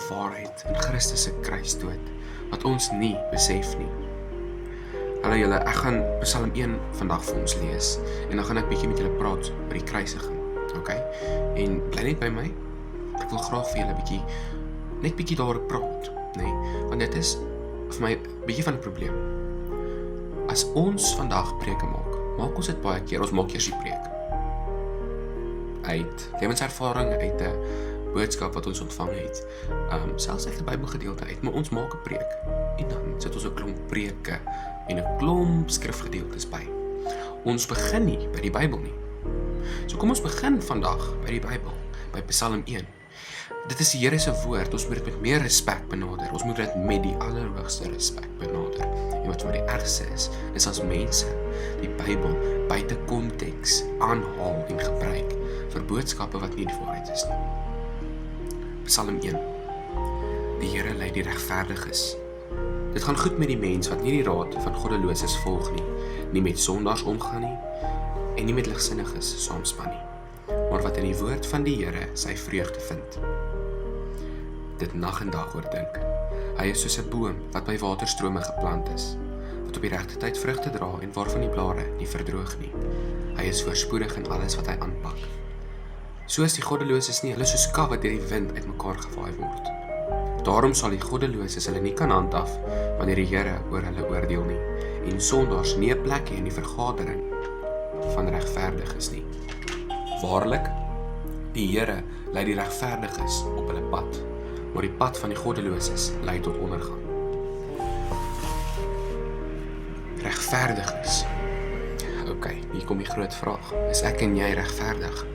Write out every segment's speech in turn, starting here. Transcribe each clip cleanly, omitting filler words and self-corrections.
waarheid in Christus se kruisdood, wat ons nie besef nie. Hallo julle, ek gaan Psalm 1 vandag vir ons lees, en dan gaan ek bietjie met julle praat oor die kruisiging, okay? En bly net by my, ek wil graag vir julle net bietjie daaroor praat, nee, want dit is vir my bietjie van 'n probleem. As ons vandag preke maak ons dit baie keer, ons maak eers die preek uit lewenservaring, uit 'n boodskap wat ons ontvang het, selfs uit 'n Bybelgedeelte uit, maar ons maak 'n preek, en dan sit ons 'n klomp preke en 'n klomp skrifgedeeltes by. Ons begin nie by die Bybel nie. So kom ons begin vandag by die Bybel, by Psalm 1. Dit is die Here se woord, ons moet dit met meer respek benader, ons moet dit met die allerhoogste respek benader. En wat vir die ergste is as mense die Bybel buite konteks aanhaal en gebruik vir boodskappe wat nie die waarheid is nie. Psalm 1. Die Here lei die regverdiges. Dit gaan goed met die mens wat nie die raad van goddeloses volg nie met sondaars omgaan nie, en nie met ligsinniges saamspan nie, maar wat in die woord van die Here sy vreugde vind. Dit nag en dag oordink. Hy is soos 'n boom wat by waterstrome geplant is, wat op die regte tyd vrugte dra en waarvan die blare nie verdroog nie. Hy is voorspoedig in alles wat hy aanpak. So is die goddeloses nie, hulle is soos kaf wat deur die wind uitmekaar gewaai word. Daarom sal die goddeloses hulle nie kan handhaaf wanneer die Here oor hulle oordeel nie, en sondaars nie 'n plek hê in die vergadering van regverdiges nie. Waarlik, die Here lei die regverdiges op hulle pad, maar die pad van die goddeloses lei tot ondergang. Regverdiges. Okay, hier kom die groot vraag. Is ek en jy regverdig?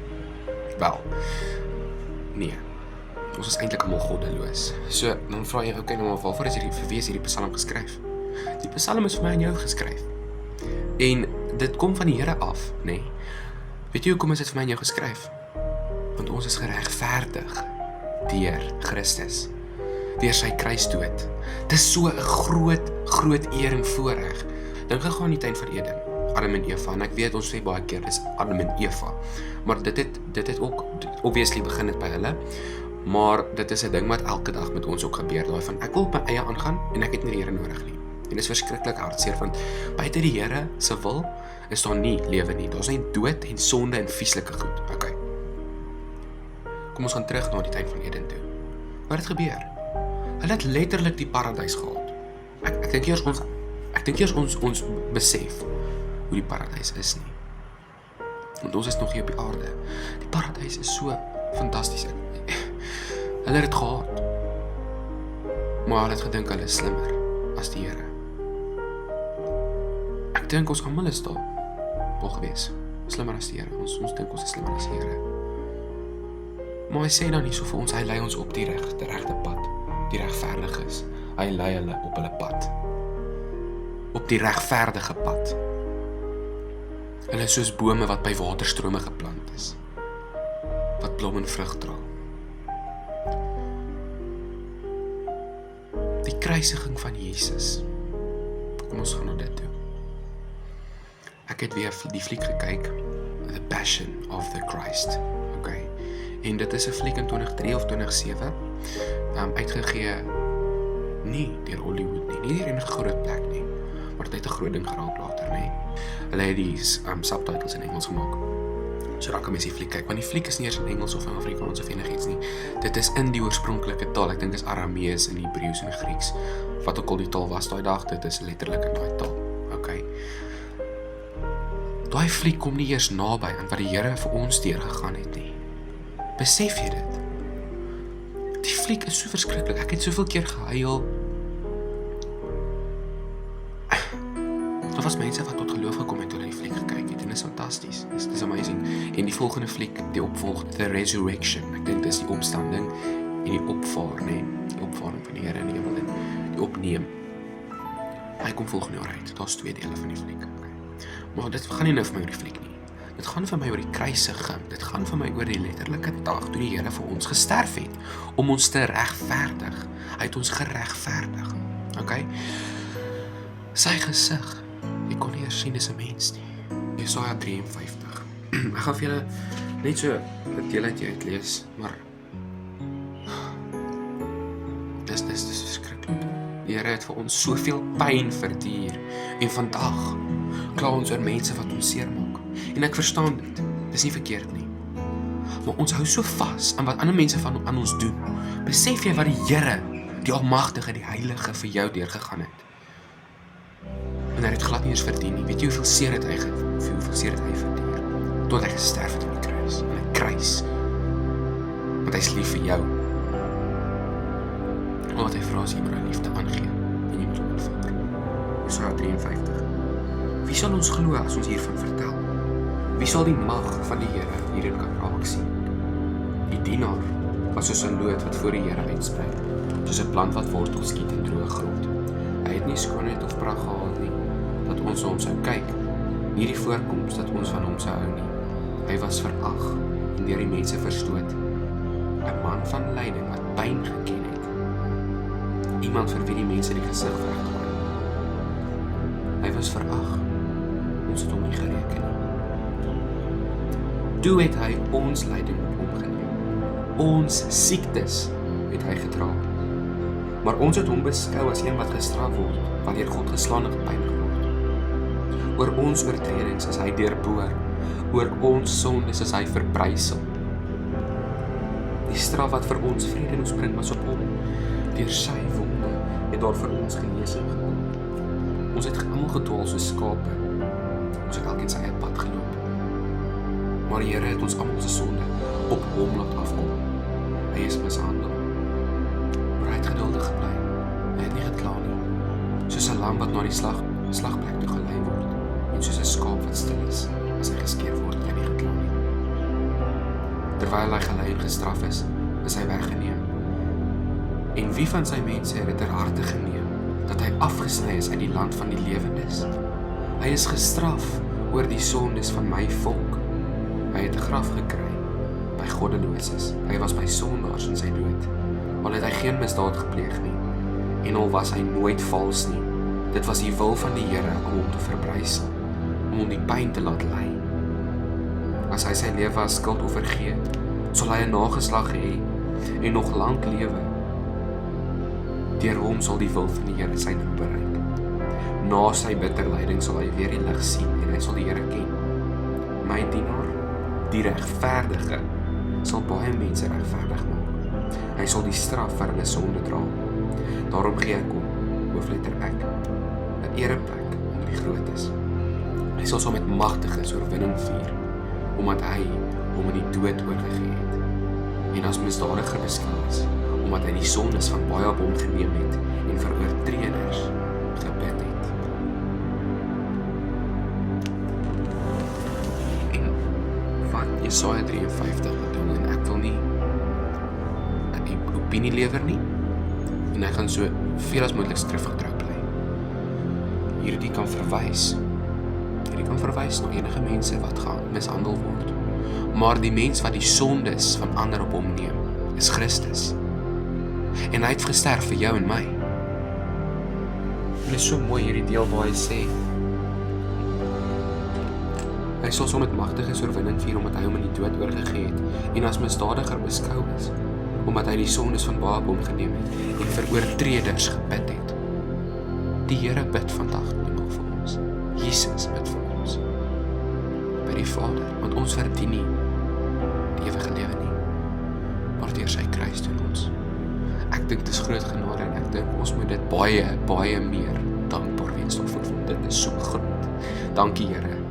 Wel, nee. Ons is eintlik almal goddeloos. So, dan vra jy, okay, nou maar waarvoor is vir wie is hierdie Psalm geskryf? Die Psalm is vir my en jou geskryf. En dit kom van die Here af, nê? Weet jy hoekom is dit vir my en jou geskryf? Want ons is geregverdig deur Christus, deur sy kruisdood. Dit is so 'n groot eer en voorreg. Dink gou aan die tuin van Eden, Adam en Eva, en ek weet ons sê baie keer dis Adam en Eva, maar dit het ook obviously begin het by hulle, maar dit is 'n ding wat elke dag met ons ook gebeur, daai van ek wil op my eie aangaan en ek het nie die Here nodig nie. En dit is verskriklik hartseer, want buite die Here se wil is daar nie lewe nie. Daar's net dood en sonde en vieslike goed. Okay. Kom ons gaan terug na die tuin van Eden toe. Wat het gebeur? Hulle het letterlik die paradys gehad. Ek dink eers ons besef hoe die paradys is nie. Want ons is nog hier op die aarde. Die paradys is so fantasties. Hulle het dit gehad. Maar hulle het gedink hulle is slimmer as die Here. Ek dink ons almal is daar wil gewees. Slimmer as die Here. Ons dink ons is slimmer as die Here. Maar hy sê dan nie so vir ons, hy lei ons op die regte pad. Die regverdiges. Hy lei hulle op hulle pad. Op die regverdige pad. Hulle is soos bome wat by waterstrome geplant is, wat blom en vrug dra. Die kruisiging van Jesus. Kom ons gaan na dit toe. Ek het weer die fliek gekyk, The Passion of the Christ. Okay. En dit is 'n fliek in 2003 of 2007, uitgegee nie deur Hollywood nie deur enige groot plek nie, maar dit het 'n groot ding geraak later, nie. Hulle het die subtitles in Engels gemaak. So raak 'n mens die fliek kyk, want die fliek is nie eers in Engels of in Afrikaans of enigiets nie. Dit is in die oorspronklike taal. Ek dink dit is Aramees en Hebreeus en Grieks. Wat ook al die taal was daai dag, dit is letterlik in daai taal. Okay. Daai fliek kom nie eers naby aan wat die Here vir ons deurgegaan het nie. Besef jy dit? Die fliek is so verskriklik. Ek het soveel keer gehuil. Daar was mense wat tot geloof gekom het toe hulle die fliek gekyk het, en dit is fantasties. Dit is amazing. En die volgende fliek, die opvolg, The Resurrection. Ek dink dis die opstanding en die opvaar, nee, die opvaring van die Here in die hemel en die opneem. Hy kom volgende jaar uit. Daar's 2 dele van die fliek. Okay. Maar dit gaan nie nou vir my oor die fliek nie. Dit gaan vir my oor die kruisiging. Dit gaan vir my oor die letterlike dag toe die Here vir ons gesterf het om ons te regverdig. Hy het ons geregverdig. Okay? Sy gesig. Jy kon nie eers sien as 'n mens nie. Jesaja 53. Ek gaan vir julle net so 'n deel uit lees, maar dis verskriklik. Die Here het vir ons soveel pyn verduur, en vandag kla ons oor mense wat ons seermaak. En ek verstaan dit, dis nie verkeerd nie. Maar ons hou so vas aan wat ander mense aan ons doen. Besef jy wat die Here, die Almagtige, die Heilige vir jou deurgegaan het? En hy het glad nie eens verdien nie. Weet jy hoeveel seer het hy verduur? Tot hy gesterf het op die kruis, in 'n kruis. Want hy is lief vir jou. En wat hy vra is, jy moet hy liefde aangee, en jy moet hom aanvaar. Jesaja 53. Wie sal ons glo as ons hiervan vertel? Wie sal die mag van die Here hierin kan raak sien? Die dienaar was soos 'n loot wat voor die Here uitsprei, soos 'n plant wat wortels skiet in droë grond. Hy het nie skoonheid of pragt gehad nie, dat ons na hom sou kyk, nie die voorkoms dat ons van hom sou hou nie. Hy was verag en deur die mense verstoot, 'n man van lyding wat pyn geken het, iemand vir wie die mense die gesig vergedraai. Hy was verag, ons het hom nie gereken nie. Toe het hy ons lyding op hom geneem, ons siektes het hy gedra. Maar ons het hom beskou as een wat gestraf word, wanneer God geslaan en gepynig word. Oor ons oortredings is hy deurboor, oor ons sondes is hy verbrysel. Die straf wat vir ons vrede moes bring was op hom, deur sy wonde het daar vir ons genesing gekom. Ons het almal gedwaal soos skape, ons het elkeen sy eie pad geloop. Maar die Here het ons almal se sonde op hom laat afkom. Hy is mishandel, maar hy het geduldig gebly. Hy het nie gekla nie. Soos 'n lam wat na die slagplek toe gelei word, en soos 'n skaap wat stil is, as hy geskeer word, het hy nie gekla nie. Terwyl hy gelei en gestraf is hy weggeneem. En wie van sy mense het dit ter harte geneem, dat hy afgesny is uit die land van die lewendes? Hy is gestraf oor die sondes van my volk. Hy het 'n graf gekry by goddeloses. Hy was by sondaars in sy dood. Al het hy geen misdaad gepleeg nie, en al was hy nooit vals nie. Dit was die wil van die Here om hom te verbrysel, om hom die pyn te laat ly. As hy sy lewe as skuldoffer gee, sal hy 'n nageslag hê en nog lank lewe. Deur hom sal die wil van die Here sy doel bereik. Na sy bitter lyding sal hy weer die lig sien en hy sal die Here ken. My dienaar, die regverdige, sal baie mense regverdig maak. Hy sal die straf vir hulle sonde dra. Daarom gee ek hom, hoofletter ek, 'n ereplek onder die grootes. Hy sal saam met magtiges oorwinning vier, omdat hy hom in die dood oorgegee het, en as misdadiger beskou is, omdat hy die sondes van baie op hom geneem het, en vir oortreders gebid het. En wat Jesaja 53 doen, en ek wil nie 'n opinie lewer nie, en ek gaan so veel as moontlik skrifgetrou bly. Hierdie kan verwys na enige mense wat gaan mishandel word. Maar die mens wat die sondes van ander op hom neem, is Christus. En hy het gesterf vir jou en my. En dit is so mooi hierdie deel waar hy sê, hy sal saam met magtiges oorwinning vier, omdat hy hom in die dood oorgegee het, en as misdadiger beskou is, omdat hy die sondes van baie op hom geneem het, en vir oortreders gebid het. Die Here bid vandag nog vir ons. Jesus bid vir ons. By die Vader, want ons verdien nie die ewige lewe nie, maar deur sy kruis doen ons. Ek dink dit is groot genade, en ek dink ons moet dit baie, baie meer dankbaar wees vir. Dit is so groot. Dankie Here.